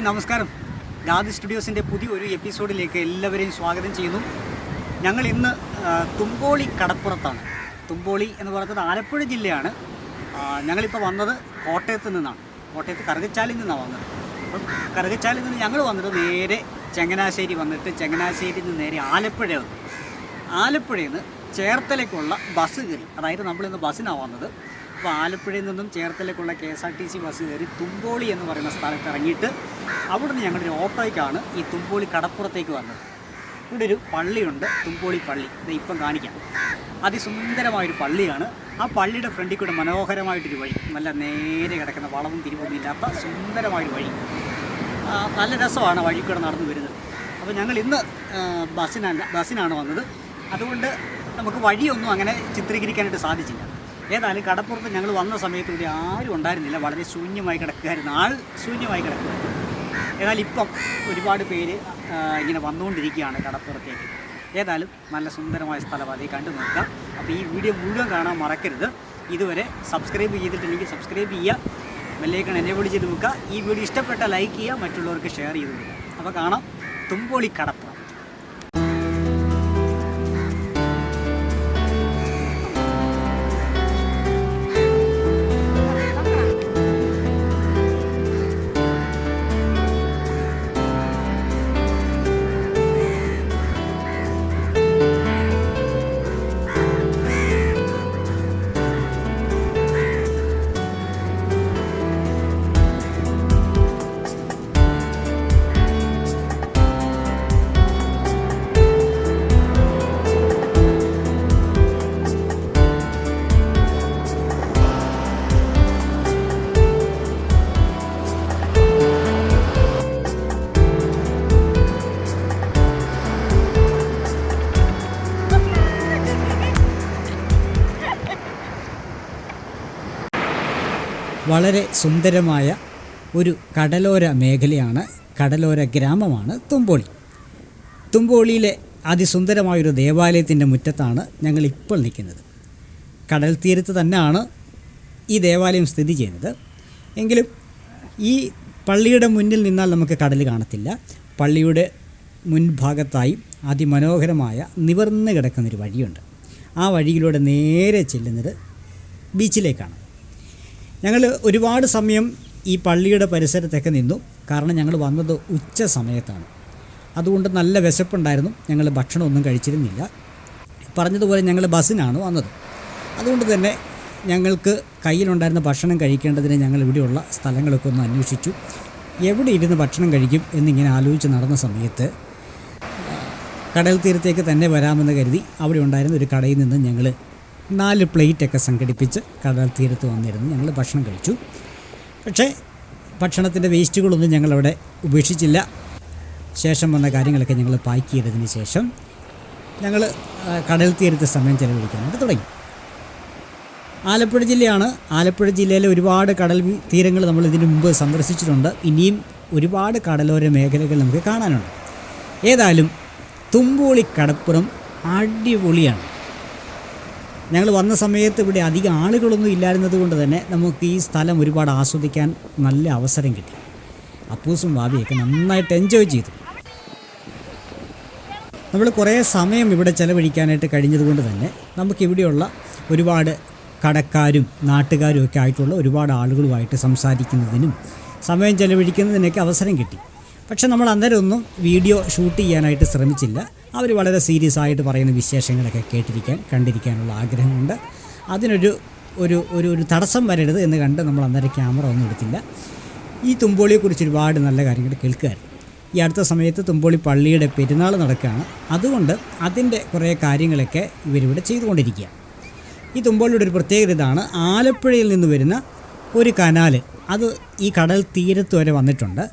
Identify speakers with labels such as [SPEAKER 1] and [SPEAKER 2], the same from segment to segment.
[SPEAKER 1] Hi നമസ്കാരം. ഗാദി സ്റ്റുഡിയോസിൻ്റെ പുതിയൊരു എപ്പിസോഡിലേക്ക് എല്ലാവരെയും സ്വാഗതം ചെയ്യുന്നു. ഞങ്ങൾ ഇന്ന് തുമ്പോളി കടപ്പുറത്താണ്. തുമ്പോളി എന്ന് പറയുന്നത് ആലപ്പുഴ ജില്ലയാണ്. ഞങ്ങളിപ്പോൾ വന്നത് കോട്ടയത്ത് നിന്നാണ്. കോട്ടയത്ത് കറുകച്ചാലിൽ നിന്നാണ് വന്നത്. അപ്പം കറുകച്ചാലിൽ നിന്ന് ഞങ്ങൾ വന്നത് നേരെ ചങ്ങനാശ്ശേരി വന്നിട്ട് ചങ്ങനാശ്ശേരിയിൽ നിന്ന് നേരെ ആലപ്പുഴ വന്നു. ആലപ്പുഴയിൽ നിന്ന് ചേർത്തലയ്ക്കുള്ള ബസ് കയറി. അതായത് നമ്മളിന്ന് ബസ്സിനാണ് വന്നത്. അപ്പോൾ ആലപ്പുഴയിൽ നിന്നും ചേർത്തലയ്ക്കുള്ള KSRTC ബസ് കയറി തുമ്പോളി എന്ന് പറയുന്ന സ്ഥലത്ത് ഇറങ്ങിയിട്ട് അവിടുന്ന് ഞങ്ങളൊരു ഓട്ടോയ്ക്കാണ് ഈ തുമ്പോളി കടപ്പുറത്തേക്ക് വന്നത്. ഇവിടെ ഒരു പള്ളിയുണ്ട്, തുമ്പോളി പള്ളി. ഇത് ഇപ്പം കാണിക്കാം. അതിസുന്ദരമായൊരു പള്ളിയാണ്. ആ പള്ളിയുടെ ഫ്രണ്ടിൽ കൂടെ മനോഹരമായിട്ടൊരു വഴി, നല്ല നേരെ കിടക്കുന്ന വളവും തിരിവൊന്നും ഇല്ലാത്ത സുന്ദരമായൊരു വഴി. നല്ല രസമാണ് വഴി കൂടെ നടന്നു വരുന്നത്. അപ്പോൾ ഞങ്ങൾ ഇന്ന് ബസ്സിനാണ് വന്നത്. അതുകൊണ്ട് നമുക്ക് വഴിയൊന്നും അങ്ങനെ ചിത്രീകരിക്കാനായിട്ട് സാധിച്ചില്ല. ഏതായാലും കടപ്പുറത്ത് ഞങ്ങൾ വന്ന സമയത്ത് ഇവിടെ ആരും ഉണ്ടായിരുന്നില്ല. വളരെ ശൂന്യമായി കിടക്കുകയായിരുന്നു, ശൂന്യമായി കിടക്കുകയായിരുന്നു. ഏതായാലും ഇപ്പം ഒരുപാട് പേര് ഇങ്ങനെ വന്നുകൊണ്ടിരിക്കുകയാണ് കടപ്പുറത്തേക്ക്. ഏതായാലും നല്ല സുന്ദരമായ സ്ഥലം, അതേ കണ്ടു നോക്കുക. അപ്പോൾ ഈ വീഡിയോ മുഴുവൻ കാണാൻ മറക്കരുത്. ഇതുവരെ സബ്സ്ക്രൈബ് ചെയ്തിട്ടില്ലെങ്കിൽ സബ്സ്ക്രൈബ് ചെയ്യുക, ബെല്ലൈക്കൺ എനേബിൾ ചെയ്ത് വെക്കുക. ഈ വീഡിയോ ഇഷ്ടപ്പെട്ട ലൈക്ക് ചെയ്യുക, മറ്റുള്ളവർക്ക് ഷെയർ ചെയ്ത് കൊടുക്കുക. അപ്പോൾ കാണാം തുമ്പോളി കടപ്പുറം. വളരെ സുന്ദരമായ ഒരു കടലോര മേഖലയാണ്, കടലോര ഗ്രാമമാണ് തുമ്പോളി. തുമ്പോളിയിലെ അതിസുന്ദരമായൊരു ദേവാലയത്തിൻ്റെ മുറ്റത്താണ് ഞങ്ങളിപ്പോൾ നിൽക്കുന്നത്. കടൽ തീരത്ത് തന്നെയാണ് ഈ ദേവാലയം സ്ഥിതി ചെയ്യുന്നത്. എങ്കിലും ഈ പള്ളിയുടെ മുന്നിൽ നിന്നാൽ നമുക്ക് കടൽ കാണത്തില്ല. പള്ളിയുടെ മുൻഭാഗത്തായി അതിമനോഹരമായ നിവർന്ന് കിടക്കുന്നൊരു വഴിയുണ്ട്. ആ വഴിയിലൂടെ നേരെ ചെല്ലുന്നത് ബീച്ചിലേക്കാണ്. ഞങ്ങൾ ഒരുപാട് സമയം ഈ പള്ളിയുടെ പരിസരത്തൊക്കെ നിന്നു. കാരണം ഞങ്ങൾ വന്നത് ഉച്ച സമയത്താണ്. അതുകൊണ്ട് നല്ല വിശപ്പുണ്ടായിരുന്നു. ഞങ്ങൾ ഭക്ഷണമൊന്നും കഴിച്ചിരുന്നില്ല. പറഞ്ഞതുപോലെ ഞങ്ങൾ ബസ്സിനാണ് വന്നത്. അതുകൊണ്ട് തന്നെ ഞങ്ങൾക്ക് കയ്യിലുണ്ടായിരുന്ന ഭക്ഷണം കഴിക്കേണ്ടതിന് ഞങ്ങൾ ഇവിടെയുള്ള സ്ഥലങ്ങളൊക്കെ ഒന്ന് അന്വേഷിച്ചു. എവിടെ ഇരുന്ന് ഭക്ഷണം കഴിക്കും എന്നിങ്ങനെ ആലോചിച്ച് നടന്ന സമയത്ത് കടൽ തീരത്തേക്ക് തന്നെ വരാമെന്ന് കരുതി അവിടെ ഉണ്ടായിരുന്ന ഒരു കടയിൽ നിന്ന് ഞങ്ങൾ 4 പ്ലേറ്റൊക്കെ സംഘടിപ്പിച്ച് കടൽ തീരത്ത് വന്നിരുന്നു ഞങ്ങൾ ഭക്ഷണം കഴിച്ചു. പക്ഷേ ഭക്ഷണത്തിൻ്റെ വേസ്റ്റുകളൊന്നും ഞങ്ങളവിടെ ഉപേക്ഷിച്ചില്ല. ശേഷം വന്ന കാര്യങ്ങളൊക്കെ ഞങ്ങൾ പാക്ക് ചെയ്തതിന് ശേഷം ഞങ്ങൾ കടൽ തീരത്ത് സമയം ചെലവഴിക്കാനായിട്ട് തുടങ്ങി. ആലപ്പുഴ ജില്ലയാണ്. ആലപ്പുഴ ജില്ലയിലെ ഒരുപാട് കടൽ തീരങ്ങൾ നമ്മൾ ഇതിനു മുമ്പ് സന്ദർശിച്ചിട്ടുണ്ട്. ഇനിയും ഒരുപാട് കടലോര മേഖലകൾ നമുക്ക് കാണാനുണ്ട്. ഏതായാലും തുമ്പോളി കടപ്പുറം അടിപൊളിയാണ്. ഞങ്ങൾ വന്ന സമയത്ത് ഇവിടെ അധികം ആളുകളൊന്നും ഇല്ലായിരുന്നത് കൊണ്ട് തന്നെ നമുക്ക് ഈ സ്ഥലം ഒരുപാട് ആസ്വദിക്കാൻ നല്ല അവസരം കിട്ടി. അപ്പൂസും ഭാവിയൊക്കെ നന്നായിട്ട് എൻജോയ് ചെയ്തു. നമ്മൾ കുറേ സമയം ഇവിടെ ചിലവഴിക്കാനായിട്ട് കഴിഞ്ഞതുകൊണ്ട് തന്നെ നമുക്കിവിടെയുള്ള ഒരുപാട് കടക്കാരും നാട്ടുകാരും ഒക്കെ ആയിട്ടുള്ള ഒരുപാട് ആളുകളുമായിട്ട് സംസാരിക്കുന്നതിനും സമയം ചിലവഴിക്കുന്നതിനൊക്കെ അവസരം കിട്ടി. പക്ഷെ നമ്മൾ അന്നേരമൊന്നും വീഡിയോ ഷൂട്ട് ചെയ്യാനായിട്ട് ശ്രമിച്ചില്ല. അവർ വളരെ സീരിയസ് ആയിട്ട് പറയുന്ന വിശേഷങ്ങളൊക്കെ കണ്ടിരിക്കാനുള്ള ആഗ്രഹമുണ്ട്. അതിനൊരു ഒരു ഒരു തടസ്സം വരരുത് എന്ന് കണ്ട് നമ്മൾ അന്നേരം ക്യാമറ ഒന്നും എടുത്തില്ല. ഈ തുമ്പോളിയെക്കുറിച്ച് ഒരുപാട് നല്ല കാര്യങ്ങൾ കേൾക്കുകയായിരുന്നു. ഈ അടുത്ത സമയത്ത് തുമ്പോളി പള്ളിയുടെ പെരുന്നാൾ നടക്കുകയാണ്. അതുകൊണ്ട് അതിൻ്റെ കുറേ കാര്യങ്ങളൊക്കെ ഇവരിവിടെ ചെയ്തുകൊണ്ടിരിക്കുക. ഈ തുമ്പോളിയുടെ ഒരു പ്രത്യേകത ഇതാണ്. ആലപ്പുഴയിൽ നിന്ന് വരുന്ന ഒരു കനാൽ അത് ഈ കടൽ തീരത്ത് വരെ വന്നിട്ടുണ്ട്.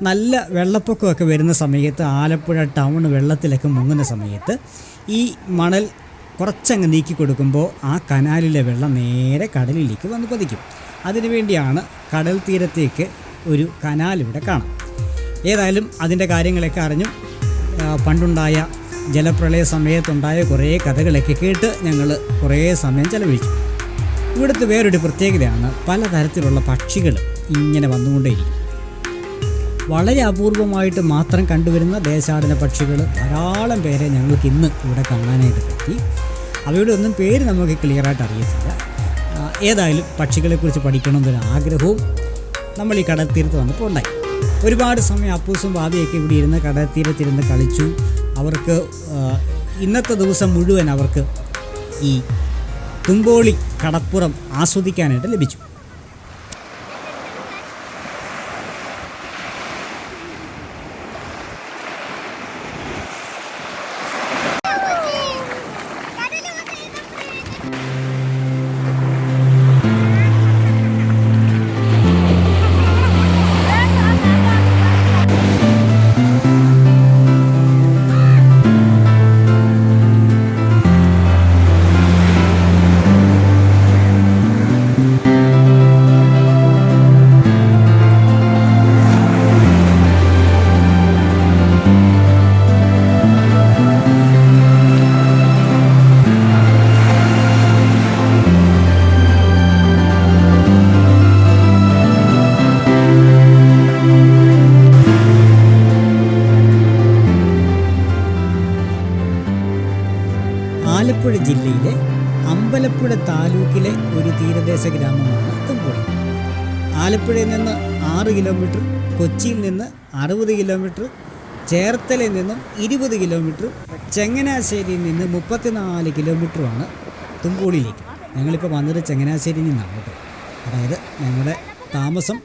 [SPEAKER 1] നല്ല വെള്ളപ്പൊക്കമൊക്കെ വരുന്ന സമയത്ത് ആലപ്പുഴ ടൗൺ വെള്ളത്തിലൊക്കെ മുങ്ങുന്ന സമയത്ത് ഈ മണൽ കുറച്ചങ്ങ് നീക്കി കൊടുക്കുമ്പോൾ ആ കനാലിലെ വെള്ളം നേരെ കടലിലേക്ക് വന്ന് പതിക്കും. അതിനുവേണ്ടിയാണ് കടൽ തീരത്തേക്ക് ഒരു കനാൽ ഇവിടെ കാണാം. ഏതായാലും അതിൻ്റെ കാര്യങ്ങളൊക്കെ അറിഞ്ഞു. പണ്ടുണ്ടായ ജലപ്രളയ സമയത്തുണ്ടായ കുറേ കഥകളൊക്കെ കേട്ട് ഞങ്ങൾ കുറേ സമയം ചെലവഴിച്ചു. ഇവിടുത്തെ വേറൊരു പ്രത്യേകതയാണ് പലതരത്തിലുള്ള പക്ഷികൾ ഇങ്ങനെ വന്നുകൊണ്ടേയിരിക്കും. വളരെ അപൂർവമായിട്ട് മാത്രം കണ്ടുവരുന്ന ദേശാടന പക്ഷികൾ ധാരാളം പേരെ ഞങ്ങൾക്ക് ഇന്ന് ഇവിടെ കാണാനായിട്ട് പറ്റി. അവയുടെ ഒന്നും പേര് നമുക്ക് ക്ലിയറായിട്ട് അറിയത്തില്ല. ഏതായാലും പക്ഷികളെക്കുറിച്ച് പഠിക്കണമെന്നൊരു ആഗ്രഹവും നമ്മൾ ഈ കടൽത്തീരത്ത് വന്നപ്പോൾ ഉണ്ടായി. ഒരുപാട് സമയം അപ്പൂസും ഭാവിയൊക്കെ ഇവിടെ ഇരുന്ന് കടൽത്തീരത്തിരുന്ന് കളിച്ചു. അവർക്ക് ഇന്നത്തെ ദിവസം മുഴുവൻ അവർക്ക് ഈ തുമ്പോളി കടപ്പുറം ആസ്വദിക്കാനായിട്ട് ലഭിച്ചു. ആലപ്പുഴ ജില്ലയിലെ അമ്പലപ്പുഴ താലൂക്കിലെ ഒരു തീരദേശ ഗ്രാമമാണ് തുമ്പോളി. ആലപ്പുഴയിൽ നിന്ന് 6 കിലോമീറ്റർ, കൊച്ചിയിൽ നിന്ന് 60 കിലോമീറ്റർ, ചേർത്തലയിൽ നിന്നും 20 കിലോമീറ്റർ, ചങ്ങനാശ്ശേരിയിൽ നിന്ന് 34 കിലോമീറ്ററുമാണ് തുമ്പോളിയിലേക്ക്. ഞങ്ങളിപ്പോൾ വന്നത് ചങ്ങനാശ്ശേരിയിൽ നിന്നാണ് കേട്ടോ. അതായത് ഞങ്ങളുടെ താമസം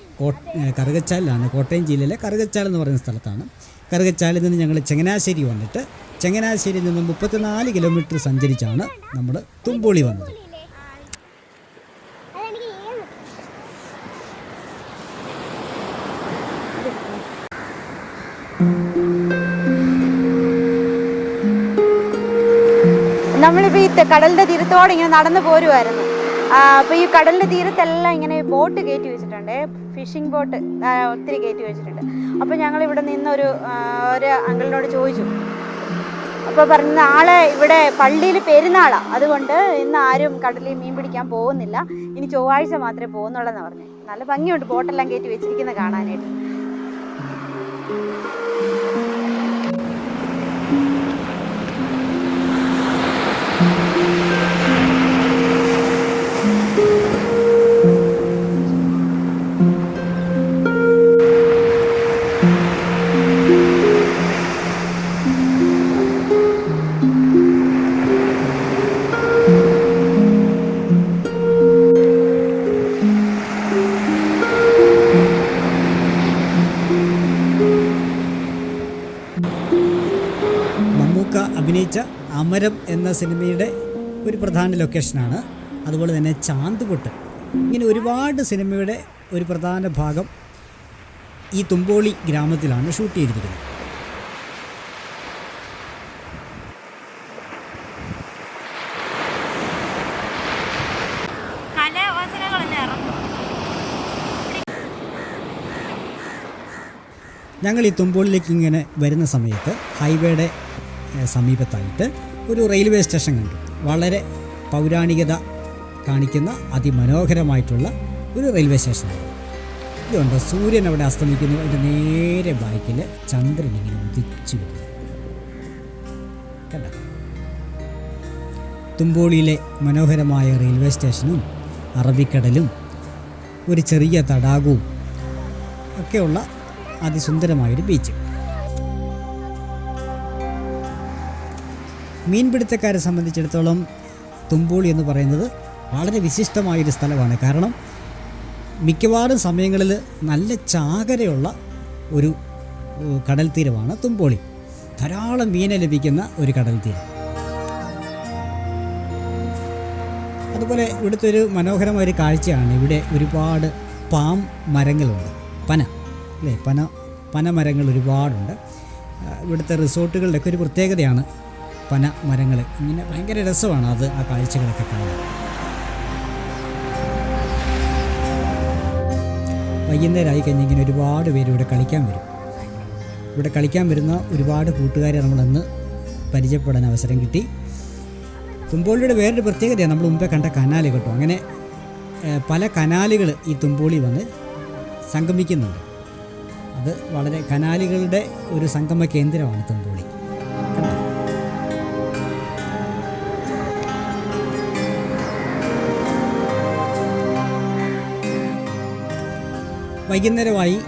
[SPEAKER 1] കറുകച്ചാലിലാണ്. കോട്ടയം ജില്ലയിലെ കറുകച്ചാൽ എന്ന് പറയുന്ന സ്ഥലത്താണ്. കറുകച്ചാലിൽ നിന്ന് ഞങ്ങൾ ചങ്ങനാശ്ശേരി വന്നിട്ട് ചങ്ങനാശ്ശേരിയിൽ നിന്ന് 34 കിലോമീറ്റർ സഞ്ചരിച്ചാണ് നമ്മൾ തുമ്പോളി വന്നത്.
[SPEAKER 2] നമ്മളിപ്പോൾ ഈ കടലിൻ്റെ തീരത്തോടെ ഇങ്ങനെ നടന്നു പോരുമായിരുന്നു. അപ്പോൾ ഈ കടലിൻ്റെ തീരത്തെല്ലാം ഇങ്ങനെ ബോട്ട് കയറ്റി വെച്ചിട്ടുണ്ട്, ഫിഷിംഗ് ബോട്ട് ഒത്തിരി കയറ്റി വെച്ചിട്ടുണ്ട്. അപ്പോൾ ഞങ്ങളിവിടെ നിന്നൊരു അങ്കിളിനോട് ചോദിച്ചു. അപ്പോൾ പറഞ്ഞ നാളെ ഇവിടെ പള്ളിയിൽ പെരുന്നാളാണ്, അതുകൊണ്ട് ഇന്ന് ആരും കടലിൽ മീൻ പിടിക്കാൻ പോകുന്നില്ല, ഇനി ചൊവ്വാഴ്ച മാത്രമേ പോകുന്നുള്ളതെന്ന് പറഞ്ഞു. നല്ല ഭംഗിയുണ്ട് ബോട്ടെല്ലാം കയറ്റി വെച്ചിരിക്കുന്നത് കാണാനായിട്ട്.
[SPEAKER 1] അഭിനയിച്ച അമരം എന്ന സിനിമയുടെ ഒരു പ്രധാന ലൊക്കേഷനാണ്. അതുപോലെ തന്നെ ചാന്തുപൊട്ട്, ഇങ്ങനെ ഒരുപാട് സിനിമയുടെ ഒരു പ്രധാന ഭാഗം ഈ തുമ്പോളി ഗ്രാമത്തിലാണ് ഷൂട്ട് ചെയ്തിരിക്കുന്നത്. ഞങ്ങൾ ഈ തുമ്പോളിലേക്ക് ഇങ്ങനെ വരുന്ന സമയത്ത് ഹൈവേയുടെ സമീപത്തായിട്ട് ഒരു റെയിൽവേ സ്റ്റേഷൻ കണ്ടു. വളരെ പൗരാണികത കാണിക്കുന്ന അതിമനോഹരമായിട്ടുള്ള ഒരു റെയിൽവേ സ്റ്റേഷനാണ്. ഇതുകൊണ്ട് സൂര്യൻ അവിടെ അസ്തമിക്കുന്നു. അതിൻ്റെ നേരെ ബാക്കിൽ ചന്ദ്രൻ ഇങ്ങനെ ഉദിച്ചു വരുന്നു. കണ്ട തുമ്പോളിയിലെ മനോഹരമായ റെയിൽവേ സ്റ്റേഷനും അറബിക്കടലും ഒരു ചെറിയ തടാകവും ഒക്കെയുള്ള അതിസുന്ദരമായൊരു ബീച്ച്. മീൻപിടുത്തക്കാരെ സംബന്ധിച്ചിടത്തോളം തുമ്പോളി എന്ന് പറയുന്നത് വളരെ വിശിഷ്ടമായൊരു സ്ഥലമാണ്. കാരണം മിക്കവാറും സമയങ്ങളിൽ നല്ല ചാകരയുള്ള ഒരു കടൽ തീരമാണ് തുമ്പോളി. ധാരാളം മീനെ ലഭിക്കുന്ന ഒരു കടൽ തീരം. അതുപോലെ ഇവിടുത്തെ ഒരു മനോഹരമായൊരു കാഴ്ചയാണ്, ഇവിടെ ഒരുപാട് പാം മരങ്ങളുണ്ട്. അല്ലേ, പന മരങ്ങൾ ഒരുപാടുണ്ട്. ഇവിടുത്തെ റിസോർട്ടുകളുടെയൊക്കെ ഒരു പ്രത്യേകതയാണ് പന മരങ്ങൾ. ഇങ്ങനെ ഭയങ്കര രസമാണ് അത്, ആ കാഴ്ചകളൊക്കെ കാണാൻ. വൈകുന്നേരമായി കഴിഞ്ഞ് ഇങ്ങനെ ഒരുപാട് പേര് ഇവിടെ കളിക്കാൻ വരും. ഇവിടെ കളിക്കാൻ വരുന്ന ഒരുപാട് കൂട്ടുകാരെ നമ്മളന്ന് പരിചയപ്പെടാൻ അവസരം കിട്ടി. തുമ്പോളിയുടെ വേറൊരു പ്രത്യേകതയാണ് നമ്മൾ മുമ്പേ കണ്ട കനാല് കേട്ടോ. അങ്ങനെ പല കനാലുകൾ ഈ തുമ്പോളി വന്ന് സംഗമിക്കുന്നുണ്ട്. അത് വളരെ കനാലുകളുടെ ഒരു സംഗമ കേന്ദ്രമാണ് തുമ്പോളി. കണ്ടോ? വൈകുന്നേരമായി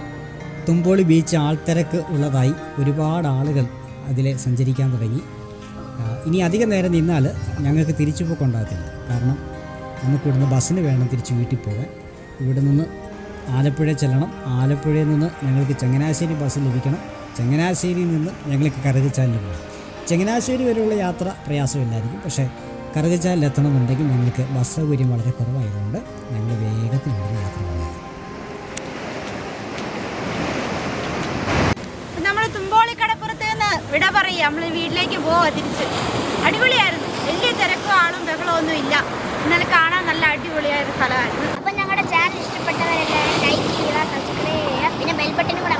[SPEAKER 1] തുമ്പോളി ബീച്ച് ആൾത്തിരക്ക് ഉള്ളതായി ഒരുപാട് ആളുകൾ അതിലെ സഞ്ചരിക്കാൻ തുടങ്ങി. ഇനി അധികം നേരം നിന്നാൽ ഞങ്ങൾക്ക് തിരിച്ചു പോക്കൊണ്ടാകത്തില്ല. കാരണം നമുക്കിവിടുന്ന് ബസ്സിന് വേണം തിരിച്ച് വീട്ടിൽ പോകാൻ. ഇവിടെ നിന്ന് ആലപ്പുഴ ചെല്ലണം. ആലപ്പുഴയിൽ നിന്ന് ഞങ്ങൾക്ക് ചങ്ങനാശ്ശേരി ബസ് ലഭിക്കണം. ചങ്ങനാശ്ശേരിയിൽ നിന്ന് ഞങ്ങൾക്ക് കറുകച്ചാലിൽ പോകാം. ചങ്ങനാശ്ശേരി വരെയുള്ള യാത്ര പ്രയാസമില്ലായിരിക്കും. പക്ഷേ കറുകച്ചാലിലെത്തണമെന്നുണ്ടെങ്കിൽ ഞങ്ങൾക്ക് ബസ് സൗകര്യം വളരെ കുറവായതുകൊണ്ട് ഞങ്ങൾ വേഗത്തിൽ ഇവിടുന്ന് യാത്ര പോകുന്നത്.
[SPEAKER 2] നമ്മൾ തുമ്പോളി കടപ്പുറത്ത് നിന്ന് വിട പറയും. നമ്മൾ വീട്ടിലേക്ക് പോവാ തിരിച്ച്. അടിപൊളിയായിരുന്നു. വലിയ തിരക്കും ആളും ബഹളവും ഒന്നും ഇല്ല. ഇന്നലെ കാണാൻ നല്ല അടിപൊളിയായ ഒരു സ്ഥലമായിരുന്നു.
[SPEAKER 3] അപ്പം ഞങ്ങളുടെ ചാനൽ ഇഷ്ടപ്പെട്ടവരെല്ലാം ലൈക്ക് ചെയ്യുക, സബ്സ്ക്രൈബ് ചെയ്യുക, പിന്നെ ബെൽ ബട്ടനും കൂടെ